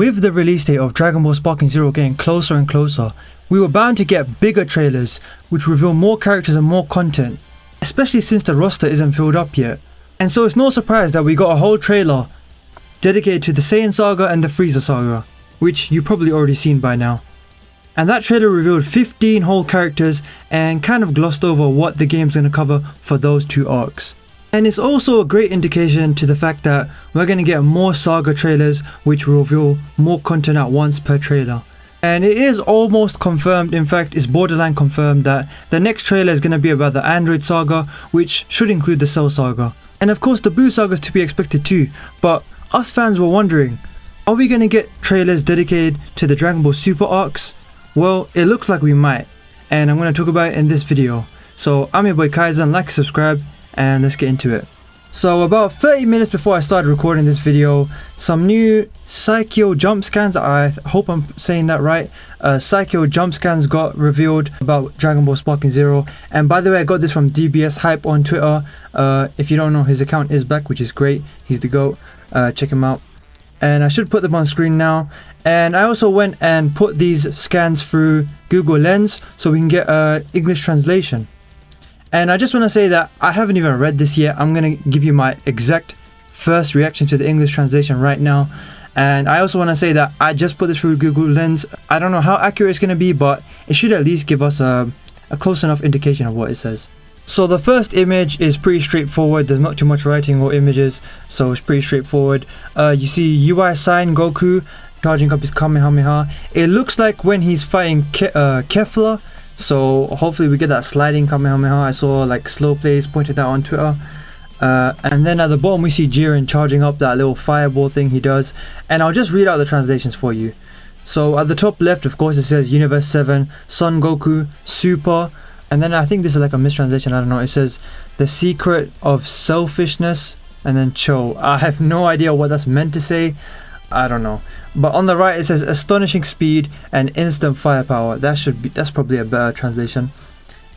With the release date of Dragon Ball Sparking Zero getting closer and closer, we were bound to get bigger trailers which reveal more characters and more content, especially since the roster isn't filled up yet. And so it's no surprise that we got a whole trailer dedicated to the Saiyan Saga and the Frieza Saga, which you've probably already seen by now. And that trailer revealed 15 whole characters and kind of glossed over what the game's going to cover for those two arcs. And it's also a great indication to the fact that we're going to get more Saga trailers which will reveal more content at once per trailer. And it is almost confirmed, in fact it's borderline confirmed, that the next trailer is going to be about the Android Saga, which should include the Cell Saga. And of course the Buu Saga is to be expected too, but us fans were wondering, are we going to get trailers dedicated to the Dragon Ball Super arcs? Well, it looks like we might, and I'm going to talk about it in this video. So I'm your boy Kaizen, like and subscribe, and let's get into it. So about 30 minutes before I started recording this video, some new Saikyo Jump scans, I hope I'm saying that right, Saikyo Jump scans got revealed about Dragon Ball Sparking Zero. And by the way, I got this from DBS Hype on Twitter. If you don't know, his account is back, which is great. He's the GOAT. Check him out. And I should put them on screen now. And I also went and put these scans through Google Lens so we can get English translation. And I just want to say that I haven't even read this yet. I'm going to give you my exact first reaction to the English translation right now. And I also want to say that I just put this through Google Lens. I don't know how accurate it's going to be, but it should at least give us a close enough indication of what it says. So the first image is pretty straightforward. There's not too much writing or images, so it's pretty straightforward. You see UI Sign Goku charging up his Kamehameha. It looks like when he's fighting Kefla. So hopefully we get that sliding Kamehameha. I saw like sloplays pointed that on Twitter. And then at the bottom we see Jiren charging up that little fireball thing he does. And I'll just read out the translations for you. So at the top left, of course, it says Universe 7, Son Goku, Super. And then I think this is like a mistranslation, I don't know. It says the secret of selfishness and then Cho. I have no idea what that's meant to say. I don't know. But on the right it says astonishing speed and instant firepower. That's probably a better translation.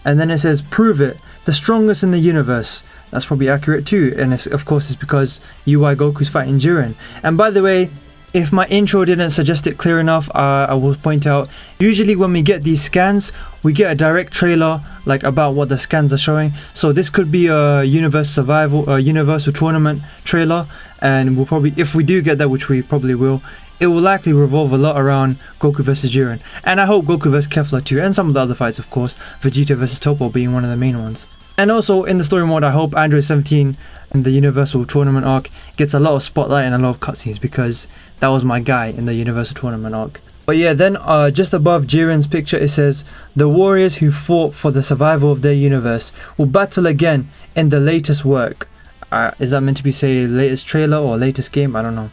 And then it says prove it, the strongest in the universe. That's probably accurate too. And of course it's because UI Goku's fighting Jiren. And by the way, if my intro didn't suggest it clear enough, I will point out, usually when we get these scans, we get a direct trailer like about what the scans are showing. So this could be a Universe Survival, Universal Tournament trailer, and we'll probably, if we do get that, which we probably will, it will likely revolve a lot around Goku vs Jiren. And I hope Goku vs Kefla too, and some of the other fights of course, Vegeta vs Toppo being one of the main ones. And also in the story mode, I hope Android 17 and the Universal Tournament arc gets a lot of spotlight and a lot of cutscenes, because that was my guy in the Universal Tournament arc. But yeah, then just above Jiren's picture it says, the warriors who fought for the survival of their universe will battle again in the latest work. Is that meant to be, say, latest trailer or latest game? I don't know.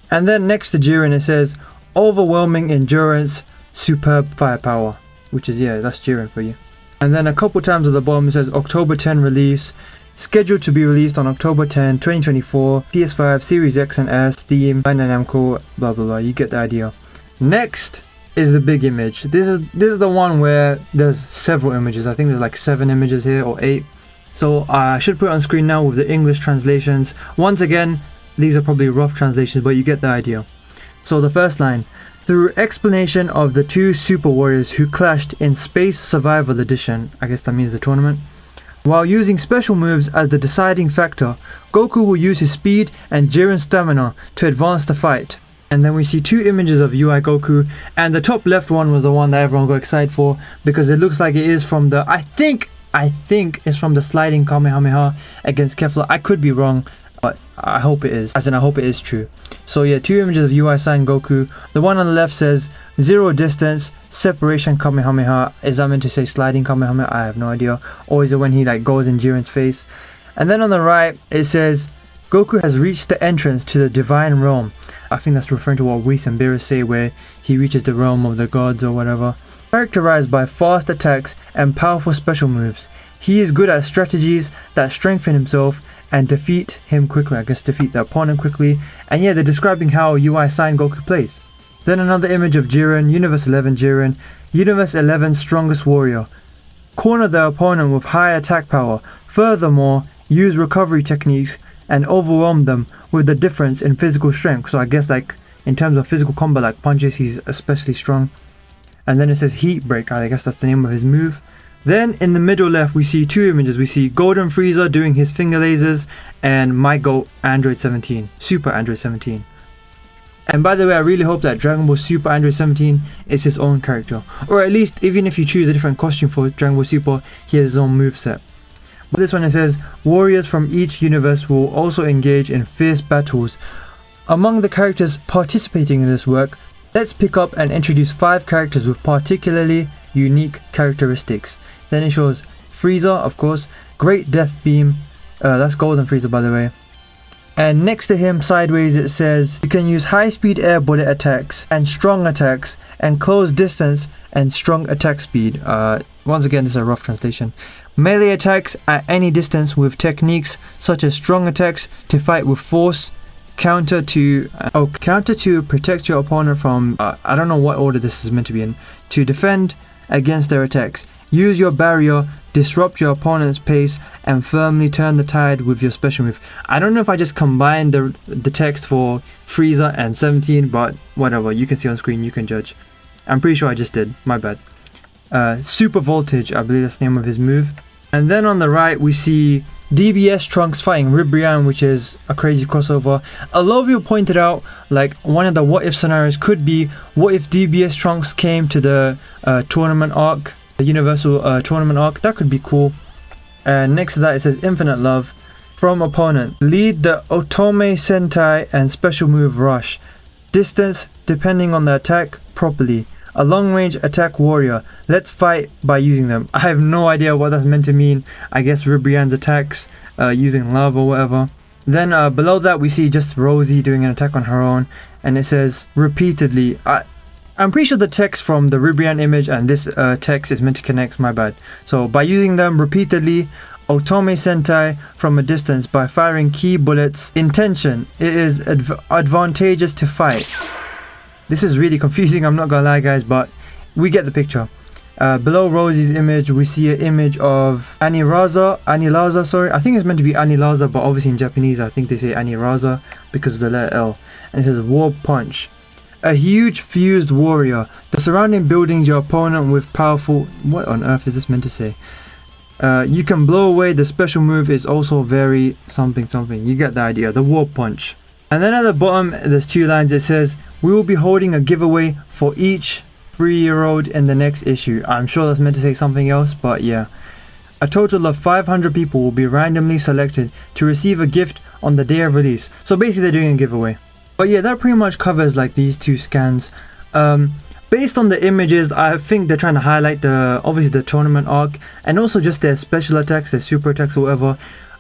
And then next to Jiren it says, overwhelming endurance, superb firepower. Which is, yeah, that's Jiren for you. And then a couple times at the bottom it says October 10 release, scheduled to be released on October 10, 2024, PS5, Series X and S, Steam, Bandai Namco, blah blah blah, you get the idea. Next is the big image. This is the one where there's several images. I think there's like 7 images here or 8. So I should put it on screen now with the English translations. Once again, these are probably rough translations, but you get the idea. So the first line, through explanation of the two super warriors who clashed in Space Survival Edition, I guess that means the tournament, while using special moves as the deciding factor, Goku will use his speed and Jiren's stamina to advance the fight. And then we see 2 images of UI Goku, and the top left one was the one that everyone got excited for, because it looks like it is from the, I think it's from the sliding Kamehameha against Kefla. I could be wrong, but I hope it is, as in I hope it is true. So yeah, 2 images of UI Sign Goku. The one on the left says zero distance separation Kamehameha. Is that meant to say sliding Kamehameha? I have no idea. Or is it when he like goes in Jiren's face? And then on the right it says Goku has reached the entrance to the divine realm. I think that's referring to what Whis and Beerus say, where he reaches the realm of the gods or whatever. Characterized by fast attacks and powerful special moves, he is good at strategies that strengthen himself and defeat him quickly. I guess defeat the opponent quickly. And yeah, they're describing how UI Sign Goku plays. Then another image of Jiren, Universe 11 Jiren, Universe 11's strongest warrior. Corner the opponent with high attack power. Furthermore, use recovery techniques and overwhelm them with the difference in physical strength. So I guess like in terms of physical combat like punches, he's especially strong. And then it says Heat Break, I guess that's the name of his move. Then in the middle left we see two images. We see Golden Frieza doing his finger lasers and my GOAT Android 17, Super Android 17. And by the way, I really hope that Dragon Ball Super Android 17 is his own character, or at least even if you choose a different costume for Dragon Ball Super, he has his own moveset. But this one it says, warriors from each universe will also engage in fierce battles. Among the characters participating in this work, let's pick up and introduce 5 characters with particularly unique characteristics. Then it shows Frieza, of course, Great Death Beam, that's Golden Frieza by the way. And next to him, sideways, it says you can use high-speed air bullet attacks and strong attacks and close distance and strong attack speed. Once again, this is a rough translation. Melee attacks at any distance with techniques such as strong attacks to fight with force, counter to protect your opponent from, I don't know what order this is meant to be in, to defend against their attacks. Use your barrier, disrupt your opponent's pace, and firmly turn the tide with your special move. I don't know if I just combined the text for Frieza and 17, but whatever, you can see on screen, you can judge. I'm pretty sure I just did, my bad. Super Voltage, I believe that's the name of his move. And then on the right we see DBS Trunks fighting Ribrianne, which is a crazy crossover. A lot of you pointed out like one of the what if scenarios could be, what if DBS Trunks came to the tournament arc, the Universal tournament arc. That could be cool. And next to that it says Infinite Love. From opponent, lead the Otome Sentai and special move Rush. Distance depending on the attack properly. A long range attack warrior. Let's fight by using them. I have no idea what that's meant to mean. I guess Ribrianne's attacks using love or whatever. Then below that we see just Rosie doing an attack on her own, and it says repeatedly. I'm pretty sure the text from the Ribrianne image and this text is meant to connect, my bad. So by using them repeatedly, Otome Sentai from a distance by firing key bullets. Intention, it is advantageous to fight. This is really confusing, I'm not gonna lie guys, but we get the picture. Below Rosie's image we see an image of Anilaza, sorry. I think it's meant to be Anilaza, but obviously in Japanese I think they say Aniraza because of the letter L. And it says War Punch. A huge fused warrior. The surrounding buildings your opponent with powerful... What on earth is this meant to say? You can blow away. The special move is also very something. You get the idea. The War Punch. And then at the bottom there's 2 lines. It says, we will be holding a giveaway for each 3-year-old in the next issue. I'm sure that's meant to say something else, but yeah. A total of 500 people will be randomly selected to receive a gift on the day of release. So basically they're doing a giveaway. But yeah, that pretty much covers like these 2 scans. Based on the images, I think they're trying to highlight obviously the tournament arc, and also just their special attacks, their super attacks or whatever.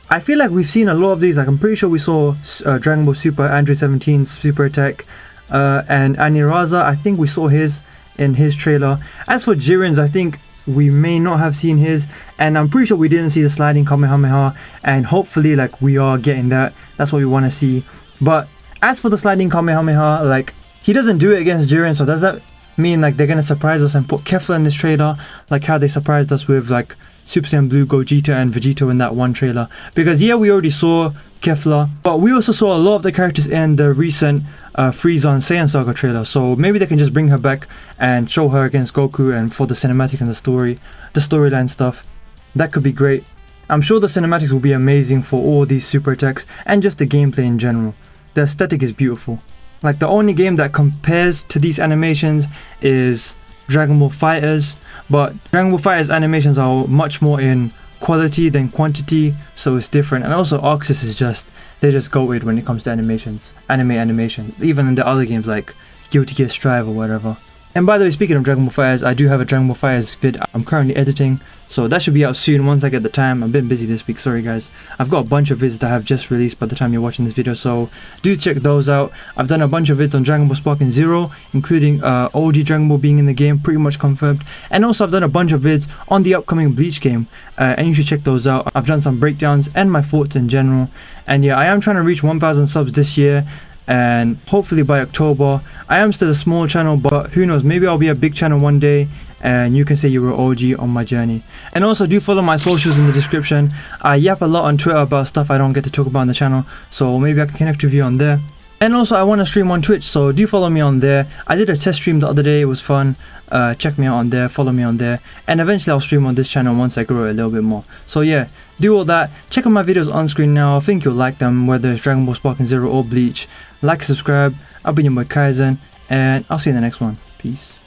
I feel like we've seen a lot of these. Like I'm pretty sure we saw Dragon Ball Super Android 17's super attack, and Aniraza, I think we saw his in his trailer. As for Jiren's, I think we may not have seen his, and I'm pretty sure we didn't see the sliding Kamehameha, and hopefully like we are getting that. That's what we want to see. But as for the sliding Kamehameha, like he doesn't do it against Jiren, so does that mean like they're gonna surprise us and put Kefla in this trailer, like how they surprised us with like Super Saiyan Blue, Gogeta and Vegito in that one trailer? Because yeah, we already saw Kefla, but we also saw a lot of the characters in the recent Frieza and Saiyan Saga trailer, so maybe they can just bring her back and show her against Goku, and for the cinematic and the storyline stuff, that could be great. I'm sure the cinematics will be amazing for all these super attacks and just the gameplay in general. The aesthetic is beautiful. Like the only game that compares to these animations is Dragon Ball FighterZ, but Dragon Ball FighterZ animations are much more in quality than quantity, so it's different. And also Arxis is just, they're just goated when it comes to animations, animation, even in the other games like Guilty Gear Strive or whatever. And by the way, speaking of Dragon Ball FighterZ, I do have a Dragon Ball FighterZ vid I'm currently editing, so that should be out soon once I get the time. I've been busy this week, sorry guys. I've got a bunch of vids that have just released by the time you're watching this video, so do check those out. I've done a bunch of vids on Dragon Ball Sparking Zero, including OG Dragon Ball being in the game, pretty much confirmed. And also I've done a bunch of vids on the upcoming Bleach game, and you should check those out. I've done some breakdowns and my thoughts in general. And yeah, I am trying to reach 1,000 subs this year, and hopefully by October. I am still a small channel, but who knows, maybe I'll be a big channel one day and you can say you were OG on my journey. And also do follow my socials in the description. I yap a lot on Twitter about stuff I don't get to talk about on the channel, so maybe I can connect with you on there. And also I want to stream on Twitch, so do follow me on there. I did a test stream the other day, it was fun. Check me out on there, follow me on there, and eventually I'll stream on this channel once I grow it a little bit more. So yeah, do all that. Check out my videos on screen now. I think you'll like them, whether it's Dragon Ball Sparking Zero or Bleach. Like and subscribe. I've been your boy Kaizen, and I'll see you in the next one. Peace.